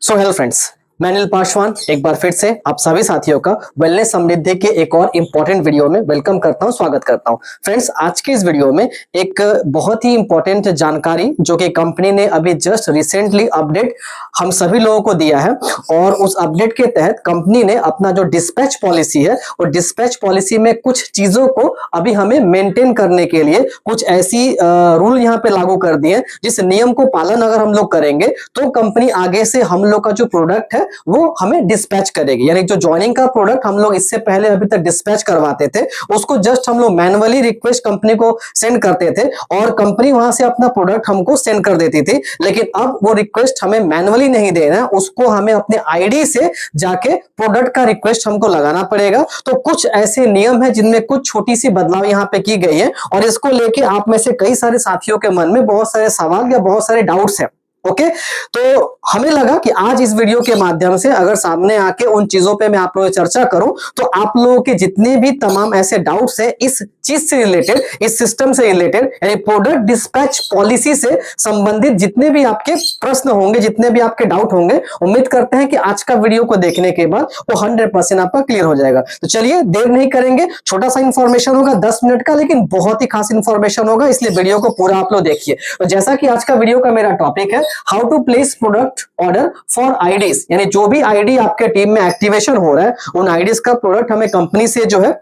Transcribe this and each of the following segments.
So hello friends, मैं अनिल पासवान एक बार फिर से आप सभी साथियों का वेलनेस समृद्धि के एक और इंपॉर्टेंट वीडियो में वेलकम करता हूं, स्वागत करता हूं। फ्रेंड्स, आज के इस वीडियो में एक बहुत ही इंपॉर्टेंट जानकारी जो कि कंपनी ने अभी जस्ट रिसेंटली अपडेट हम सभी लोगों को दिया है, और उस अपडेट के तहत कंपनी ने अपना जो डिस्पैच पॉलिसी है, वो डिस्पैच पॉलिसी में कुछ चीजों को अभी हमें मेंटेन करने के लिए कुछ ऐसी रूल यहाँ पे लागू कर दिए जिस नियम को पालन अगर हम लोग करेंगे तो कंपनी आगे से हम लोग का जो प्रोडक्ट है वो हमें डिस्पैच करेगी। यानी जो ज्वाइनिंग का प्रोडक्ट हम लोग इससे पहले अभी तक डिस्पैच करवाते थे, उसको जस्ट हम लोग मैनुअली रिक्वेस्ट कंपनी को सेंड करते थे और कंपनी वहां से अपना प्रोडक्ट हमको सेंड कर देती थी। लेकिन अब वो रिक्वेस्ट हमें मैनुअली नहीं देना, उसको हमें अपने आईडी से जाके प्रोडक्ट का रिक्वेस्ट हमको लगाना पड़ेगा। तो कुछ ऐसे नियम है जिनमें कुछ छोटी सी बदलाव यहाँ पे की गई है, और इसको लेके आप में से कई सारे साथियों के मन में बहुत सारे सवाल या बहुत सारे डाउट्स हैं। ओके, तो हमें लगा कि आज इस वीडियो के माध्यम से अगर सामने आके उन चीजों पे मैं आप लोगों से चर्चा करूं तो आप लोगों के जितने भी तमाम ऐसे डाउट्स हैं इस चीज से रिलेटेड, इस सिस्टम से रिलेटेड, यानी प्रोडक्ट डिस्पैच पॉलिसी से संबंधित जितने भी आपके प्रश्न होंगे, जितने भी आपके डाउट होंगे, उम्मीद करते हैं कि आज का वीडियो को देखने के बाद वो 100% आपका क्लियर हो जाएगा। तो चलिए देर नहीं करेंगे, छोटा सा इंफॉर्मेशन होगा 10 मिनट का, लेकिन बहुत ही खास इंफॉर्मेशन होगा, इसलिए वीडियो को पूरा आप लोग देखिए। तो जैसा कि आज का वीडियो का मेरा टॉपिक है how to place product order for IDs, यानी जो भी आईडी आपके टीम में एक्टिवेशन हो रहा है उन आईडीज का प्रोडक्ट हमें कंपनी से जो है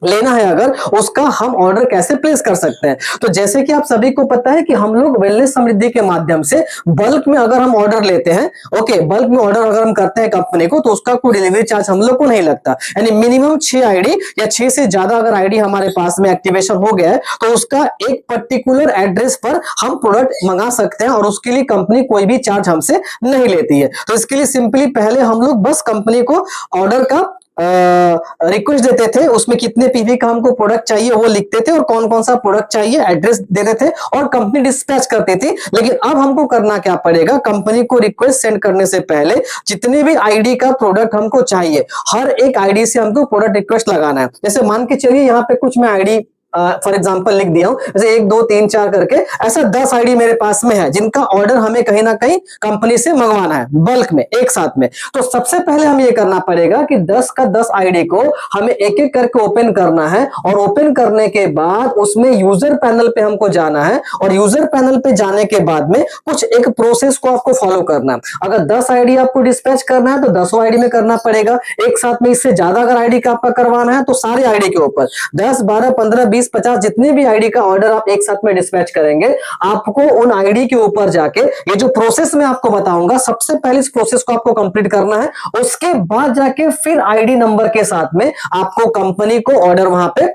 लेना है, अगर उसका हम ऑर्डर कैसे प्लेस कर सकते हैं। तो जैसे कि आप सभी को पता है कि हम लोग वेलनेस समृद्धि के माध्यम से बल्क में अगर हम ऑर्डर लेते हैं, ओके, बल्क में ऑर्डर अगर हम करते हैं कंपनी को, तो उसका कोई डिलीवरी चार्ज हम लोग को नहीं लगता। यानी मिनिमम 6 आईडी या 6 से ज्यादा अगर आईडी हमारे पास में एक्टिवेशन हो गया है तो उसका एक पर्टिकुलर एड्रेस पर हम प्रोडक्ट मंगा सकते हैं, और उसके लिए कंपनी कोई भी चार्ज हमसे नहीं लेती है। तो इसके लिए सिंपली पहले हम लोग बस कंपनी को ऑर्डर का रिक्वेस्ट देते थे, उसमें कितने पीवी का हमको प्रोडक्ट चाहिए वो लिखते थे, और कौन कौन सा प्रोडक्ट चाहिए एड्रेस देते थे, और कंपनी डिस्पैच करती थी। लेकिन अब हमको करना क्या पड़ेगा, कंपनी को रिक्वेस्ट सेंड करने से पहले जितने भी आईडी का प्रोडक्ट हमको चाहिए, हर एक आईडी से हमको प्रोडक्ट रिक्वेस्ट लगाना है। जैसे मान के चलिए यहाँ पे कुछ मैं आईडी फॉर एग्जाम्पल लिख दिया हूं, जैसे 1 2 3 4 करके, ऐसा 10 आईडी मेरे पास में है जिनका ऑर्डर हमें कहीं ना कहीं कंपनी से मंगवाना है बल्क में, एक साथ में। तो सबसे पहले हमें ये करना पड़ेगा कि 10 का 10 आईडी को हमें एक एक करके ओपन करना है, और ओपन करने के बाद उसमें यूजर पैनल पे हमको जाना है, और यूजर पैनल पे जाने के बाद में कुछ एक प्रोसेस को आपको फॉलो करना है। अगर 10 आईडी आपको डिस्पैच करना है तो 10 आईडी में करना पड़ेगा। एक साथ में इससे ज्यादा अगर आईडी का आपका करवाना है तो सारे आईडी के ऊपर 10 12 15 20 50 जितने भी आईडी का ऑर्डर आप एक साथ में डिस्पैच करेंगे, आपको उन आईडी के ऊपर जाके ये जो प्रोसेस मैं आपको बताऊंगा, सबसे पहले इस प्रोसेस को आपको कंप्लीट करना है। उसके बाद जाके फिर आईडी नंबर के साथ में आपको कंपनी को ऑर्डर वहां पे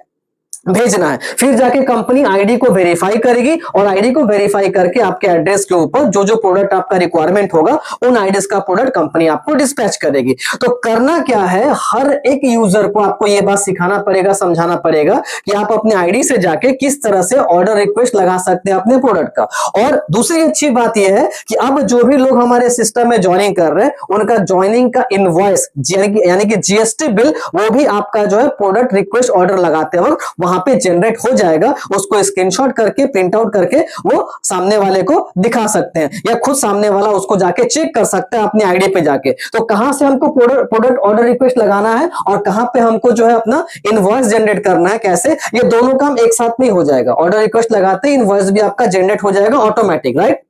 भेजना है। फिर जाके कंपनी आईडी को वेरीफाई करेगी, और आईडी को वेरीफाई करके आपके एड्रेस के ऊपर जो जो प्रोडक्ट आपका रिक्वायरमेंट होगा उन आईडीज का प्रोडक्ट कंपनी आपको डिस्पैच करेगी। तो करना क्या है, हर एक यूजर को आपको ये बात सिखाना पड़ेगा, समझाना पड़ेगा कि आप अपने आईडी से जाके किस तरह से ऑर्डर रिक्वेस्ट लगा सकते हैं अपने प्रोडक्ट का। और दूसरी अच्छी बात यह है कि अब जो भी लोग हमारे सिस्टम में ज्वाइनिंग कर रहे हैं उनका ज्वाइनिंग का इनवॉइस यानी कि जीएसटी बिल, वो भी आपका जो है प्रोडक्ट रिक्वेस्ट ऑर्डर लगाते वक्त वहां पे जनरेट हो जाएगा। उसको स्क्रीनशॉट करके प्रिंट आउट करके वो सामने वाले को दिखा सकते हैं, या खुद सामने वाला उसको जाके चेक कर सकता है अपनी आईडी पे जाके। तो कहां से हमको प्रोडक्ट ऑर्डर रिक्वेस्ट लगाना है और कहां पे हमको जो है अपना इनवॉइस जनरेट करना है, कैसे, ये दोनों काम एक साथ में ही हो जाएगा। ऑर्डर रिक्वेस्ट लगाते ही इनवॉइस भी आपका जनरेट हो जाएगा ऑटोमेटिक, राइट।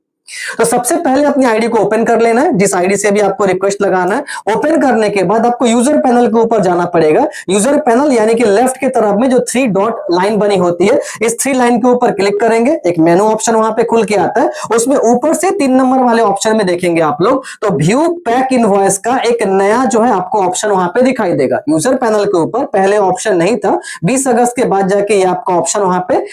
तो सबसे पहले अपनी आईडी को ओपन कर लेना है, जिस आईडी से भी आपको रिक्वेस्ट लगाना है। ओपन करने के बाद आपको यूजर पैनल के ऊपर जाना पड़ेगा। यूजर पैनल यानी कि लेफ्ट की तरफ में जो 3 डॉट लाइन बनी होती है, इस 3 लाइन के ऊपर क्लिक करेंगे, एक मेनू ऑप्शन वहां पे खुल के आता है। उसमें ऊपर से 3 नंबर वाले ऑप्शन में देखेंगे आप लोग, तो व्यू पैक इनवॉइस का एक नया जो है आपको ऑप्शन वहां पे दिखाई देगा। यूजर पैनल के ऊपर पहले ऑप्शन नहीं था, 20 अगस्त के बाद जाके ये आपका ऑप्शन वहां पे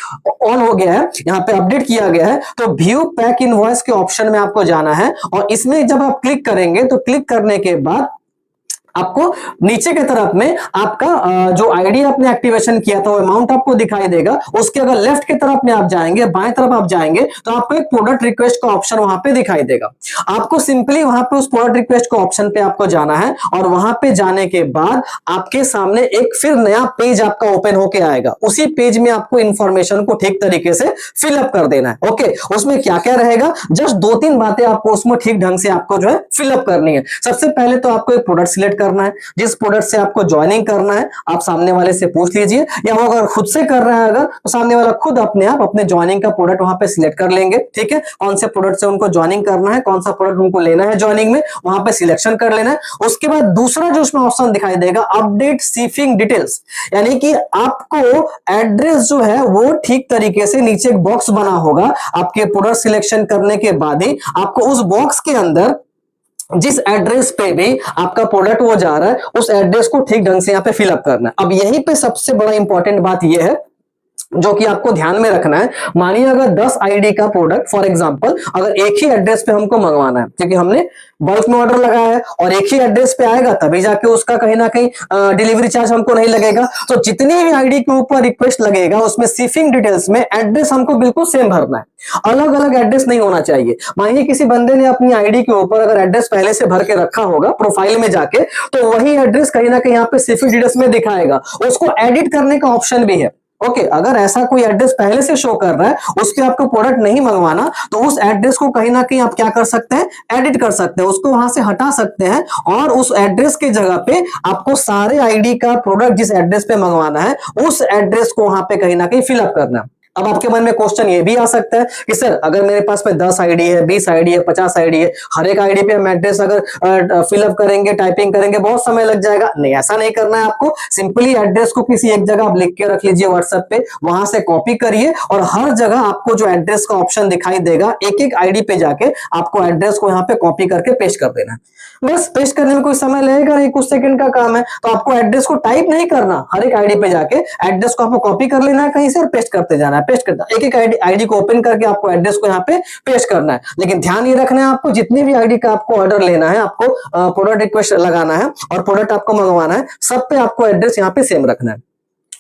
ऑन हो गया है, यहाँ पे अपडेट किया गया है। तो व्यू पैक इनवॉइस के ऑप्शन में आपको जाना है, और इसमें जब आप क्लिक करेंगे तो क्लिक करने के बाद आपको नीचे की तरफ में आपका जो आईडी आपने एक्टिवेशन किया था वो अमाउंट आपको दिखाई देगा। उसके अगर लेफ्ट की तरफ में आप जाएंगे, बाएं तरफ आप जाएंगे तो आपको एक प्रोडक्ट रिक्वेस्ट का ऑप्शन वहां पे दिखाई देगा। आपको सिंपली वहां पे उस प्रोडक्ट रिक्वेस्ट का ऑप्शन पे आपको जाना है और वहां पे जाने के बाद आपके सामने एक फिर नया पेज आपका ओपन होके आएगा। उसी पेज में आपको इंफॉर्मेशन को ठीक तरीके से फिलअप कर देना है। ओके, उसमें क्या क्या रहेगा, जस्ट 2-3 बातें आपको उसमें ठीक ढंग से आपको जो है फिलअप करनी है। सबसे पहले तो आपको एक प्रोडक्ट सिलेक्ट करना है, जिस प्रोडक्ट से आपको ज्वाइनिंग करना है आप सामने वाले से पूछ लीजिए, या वो अगर खुद से कर रहा है अगर तो सामने वाला खुद अपने आप अपने ज्वाइनिंग का प्रोडक्ट वहां पे सिलेक्ट कर लेंगे। ठीक है, कौन से प्रोडक्ट से उनको ज्वाइनिंग करना है, कौन सा प्रोडक्ट उनको लेना है ज्वाइनिंग में, वहां पे सिलेक्शन कर लेना है। उसके बाद दूसरा जो उसमें ऑप्शन दिखाई देगा अपडेट शिपिंग डिटेल्स, यानी कि आपको एड्रेस जो है वो ठीक तरीके से नीचे एक बॉक्स बना होगा आपके प्रोडक्ट सिलेक्शन करने के बाद ही आपको उस बॉक्स के अंदर जिस एड्रेस पे भी आपका प्रोडक्ट वो जा रहा है उस एड्रेस को ठीक ढंग से यहाँ पे फिलअप करना है। अब यहीं पे सबसे बड़ा इंपॉर्टेंट बात ये है जो कि आपको ध्यान में रखना है। मानिए अगर 10 आईडी का प्रोडक्ट फॉर एग्जांपल अगर एक ही एड्रेस पे हमको मंगवाना है, क्योंकि हमने बल्क में ऑर्डर लगाया है और एक ही एड्रेस पे आएगा तभी जाके उसका कहीं ना कहीं डिलीवरी चार्ज हमको नहीं लगेगा। तो जितनी भी आईडी के ऊपर रिक्वेस्ट लगेगा उसमें शिपिंग डिटेल्स में एड्रेस हमको बिल्कुल सेम भरना है, अलग अलग एड्रेस नहीं होना चाहिए। मानिए किसी बंदे ने अपनी आईडी के ऊपर अगर एड्रेस पहले से भर के रखा होगा प्रोफाइल में जाके, तो वही एड्रेस कहीं ना कहीं यहाँ पे शिपिंग डिटेल्स में दिखाएगा, उसको एडिट करने का ऑप्शन भी है। ओके, अगर ऐसा कोई एड्रेस पहले से शो कर रहा है उस पे आपको प्रोडक्ट नहीं मंगवाना तो उस एड्रेस को कहीं ना कहीं आप क्या कर सकते हैं, एडिट कर सकते हैं, उसको वहां से हटा सकते हैं और उस एड्रेस की जगह पे आपको सारे आईडी का प्रोडक्ट जिस एड्रेस पे मंगवाना है उस एड्रेस को वहां पे कहीं ना कहीं फिलअप करना है। अब आपके मन में क्वेश्चन ये भी आ सकता है कि सर अगर मेरे पास में 10 आईडी है, 20 आईडी है, 50 आईडी है, हर एक आईडी पे हम एड्रेस अगर फिलअप करेंगे, टाइपिंग करेंगे, बहुत समय लग जाएगा। नहीं, ऐसा नहीं करना है आपको। सिंपली एड्रेस को किसी एक जगह आप लिख के रख लीजिए व्हाट्सएप पे, वहां से कॉपी करिए और हर जगह आपको जो एड्रेस का ऑप्शन दिखाई देगा एक एक आईडी पे जाके आपको एड्रेस को यहाँ पे कॉपी करके पेस्ट कर देना है। बस पेस्ट करने में कोई समय लगेगा नहीं, कुछ सेकंड का काम है। तो आपको एड्रेस को टाइप नहीं करना, हर एक आईडी पे जाके एड्रेस को आपको कॉपी कर लेना है कहीं से और पेस्ट करते जाना है, पेस्ट करता एक एक आईडी को ओपन करके आपको एड्रेस को यहाँ पे पेस्ट करना है। लेकिन ध्यान ये रखना है आपको जितनी भी आईडी का आपको ऑर्डर लेना है, आपको प्रोडक्ट रिक्वेस्ट लगाना है और प्रोडक्ट आपको मंगवाना है, सब पे आपको एड्रेस यहाँ पे सेम रखना है।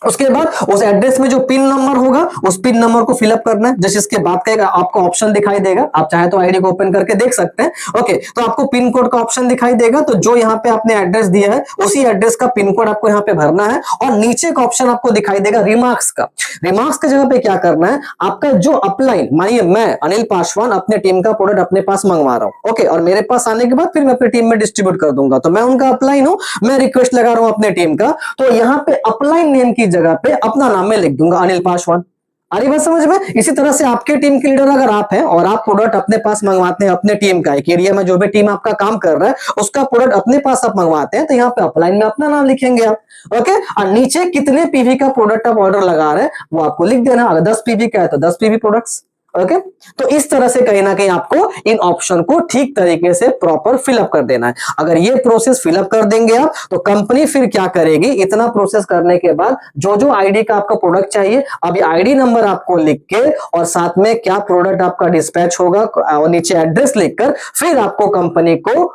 उसके बाद उस एड्रेस में जो पिन नंबर होगा उस पिन नंबर को फिलअप करना है। जैसे इसके बाद का आपको ऑप्शन दिखाई देगा, आप चाहे तो आईडी को ओपन करके देख सकते हैं। ओके, तो आपको पिन कोड का ऑप्शन दिखाई देगा, तो जो यहाँ पे आपने एड्रेस दिया है उसी एड्रेस का पिन कोड आपको यहाँ पे भरना है। और नीचे का ऑप्शन आपको दिखाई देगा रिमार्क्स का। रिमार्क्स की जगह पे क्या करना है, आपका जो अपलाइन, मानिए मैं अनिल पासवान अपने टीम का प्रोडक्ट अपने पास मंगवा रहा हूं, ओके, और मेरे पास आने के बाद फिर मैं अपनी टीम में डिस्ट्रीब्यूट कर दूंगा, तो मैं उनका अपलाइन हूं, मैं रिक्वेस्ट लगा रहा हूं अपने टीम का, तो यहाँ पे अपलाइन नेम की जगह पे अपना नाम मैं लिख दूंगा अनिल पासवान। आ रही बात समझ में? इसी तरह से आपके टीम के लीडर अगर आप हैं और आप प्रोडक्ट अपने पास मंगवाते हैं अपने टीम का, एक एरिया में जो भी टीम आपका काम कर रहा है उसका प्रोडक्ट अपने पास आप मंगवाते हैं, तो यहाँ पे अपलाइन में अपना नाम लिखेंगे आप। ओके, और नीचे कितने पीवी का प्रोडक्ट आप ऑर्डर लगा रहे हैं वो आपको लिख देना। अगर 10 पीवी का है तो 10 पीवी प्रोडक्ट्स। ओके, तो इस तरह से कहीं ना कहीं आपको इन ऑप्शन को ठीक तरीके से प्रॉपर फिलअप कर देना है। अगर ये प्रोसेस फिलअप कर देंगे आप तो कंपनी फिर क्या करेगी, इतना प्रोसेस करने के बाद जो जो आईडी का आपका प्रोडक्ट चाहिए, अब ये आईडी नंबर आपको लिख के और साथ में क्या प्रोडक्ट आपका डिस्पैच होगा और नीचे एड्रेस लिखकर फिर आपको कंपनी को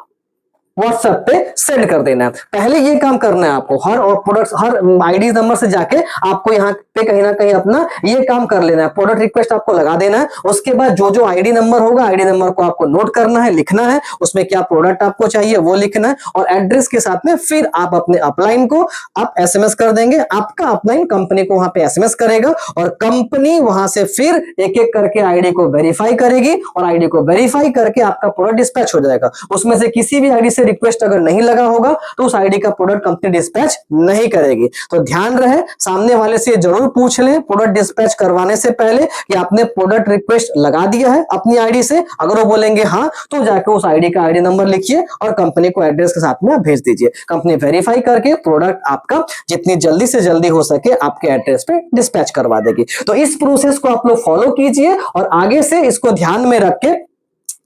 व्हाट्सएप पे सेंड कर देना है। पहले ये काम करना है आपको, हर और प्रोडक्ट हर आईडी नंबर से जाके आपको यहाँ पे कहीं ना कहीं अपना ये काम कर लेना है, प्रोडक्ट रिक्वेस्ट आपको लगा देना है। उसके बाद जो जो आईडी नंबर होगा आईडी नंबर को आपको नोट करना है, लिखना है, उसमें क्या प्रोडक्ट आपको चाहिए वो लिखना है और एड्रेस के साथ में फिर आप अपने अपलाइन को आप एसएमएस कर देंगे। आपका अपलाइन कंपनी को वहां पे एसएमएस करेगा और कंपनी वहां से फिर एक एक करके आईडी को वेरीफाई करेगी और आईडी को वेरीफाई करके आपका प्रोडक्ट डिस्पैच हो जाएगा। उसमें से किसी भी आईडी से रिक्वेस्ट अगर नहीं लगा होगा तो उस आईडी का प्रोडक्ट कंपनी डिस्पैच नहीं करेगी। तो ध्यान रहे, सामने वाले से जरूर पूछ लें प्रोडक्ट डिस्पैच करवाने से पहले कि आपने प्रोडक्ट रिक्वेस्ट लगा दिया है अपनी आईडी से। अगर वो बोलेंगे हाँ, तो जाकर उस आईडी का आईडी नंबर लिखिए और कंपनी को एड्रेस के साथ में भेज दीजिए। कंपनी वेरीफाई करके प्रोडक्ट आपका जितनी जल्दी से जल्दी हो सके आपके एड्रेस पे डिस्पैच करवा देगी। तो इस प्रोसेस को आप लोग फॉलो कीजिए और आगे से इसको ध्यान में रख के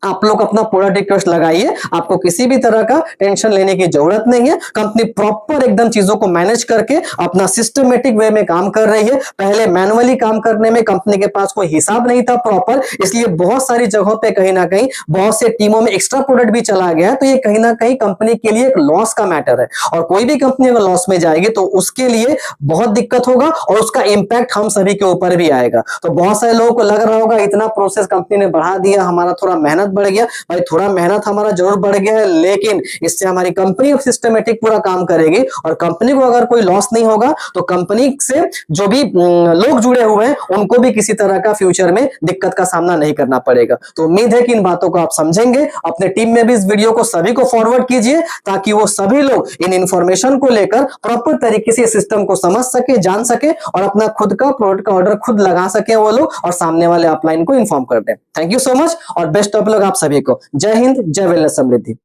आप लोग अपना प्रोडक्ट रिक्वेस्ट लगाइए, आपको किसी भी तरह का टेंशन लेने की जरूरत नहीं है। कंपनी प्रॉपर एकदम चीजों को मैनेज करके अपना सिस्टमेटिक वे में काम कर रही है। पहले मैनुअली काम करने में कंपनी के पास कोई हिसाब नहीं था प्रॉपर, इसलिए बहुत सारी जगहों पे कहीं ना कहीं बहुत से टीमों में एक्स्ट्रा प्रोडक्ट भी चला गया है। तो ये कहीं ना कहीं कंपनी के लिए एक लॉस का मैटर है, और कोई भी कंपनी अगर लॉस में जाएगी तो उसके लिए बहुत दिक्कत होगा और उसका इंपैक्ट हम सभी के ऊपर भी आएगा। तो बहुत सारे लोगों को लग रहा होगा इतना प्रोसेस कंपनी ने बढ़ा दिया, हमारा थोड़ा मेहनत बढ़ गया। भाई थोड़ा मेहनत हमारा जरूर बढ़ गया है, लेकिन इससे हमारी कंपनी सिस्टमेटिक पूरा काम करेगी, और कंपनी को अगर कोई लॉस नहीं होगा तो कंपनी से जो भी लोग जुड़े हुए हैं उनको भी किसी तरह का फ्यूचर में दिक्कत का सामना नहीं करना पड़ेगा। तो उम्मीद है कि इन बातों को आप समझेंगे। अपने टीम में भी इस वीडियो को सभी को फॉरवर्ड कीजिए, ताकि वो सभी लोग इन इंफॉर्मेशन को लेकर प्रॉपर तरीके से सिस्टम को समझ सके, जान सके, और अपना खुद का प्रोडक्ट का ऑर्डर खुद लगा सके वो लोग, और सामने वाले अपलाइन को इन्फॉर्म कर दें। थैंक यू सो मच और बेस्ट ऑफ लक आप सभी को। जय हिंद, जय वेलनेस समृद्धि।